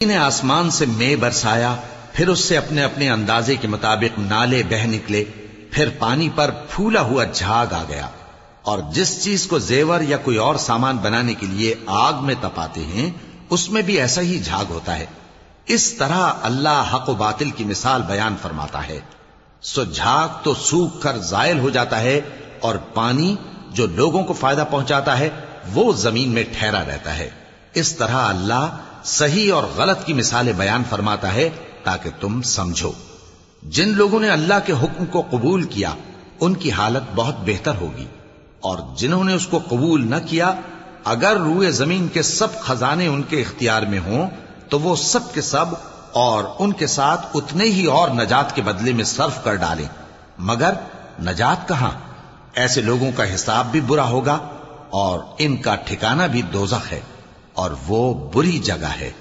ने आसमान से मे बरसाया, फिर उससे अपने अपने अंदाजे के मुताबिक नाले बह निकले, फिर पानी पर फूला हुआ झाग आ गया। और जिस चीज को जेवर या कोई और सामान बनाने के लिए आग में तपाते हैं, उसमें भी ऐसा ही झाग होता है। इस तरह अल्लाह हक व बातिल की मिसाल बयान फरमाता है। सो झाग तो सूख कर जायल हो जाता है, और पानी जो लोगों को फायदा पहुंचाता है वो जमीन में ठहरा रहता है। इस तरह अल्लाह सही और गलत की मिसालें बयान फरमाता है ताकि तुम समझो। जिन लोगों ने अल्लाह के हुक्म को कबूल किया उनकी हालत बहुत बेहतर होगी, और जिन्होंने उसको कबूल न किया, अगर रूए जमीन के सब खजाने उनके इख्तियार में हों तो वो सब के सब और उनके साथ उतने ही और नजात के बदले में सर्फ कर डालें, मगर नजात कहां। ऐसे लोगों का हिसाब भी बुरा होगा और इनका ठिकाना भी दोज़ख है, और वो बुरी जगह है।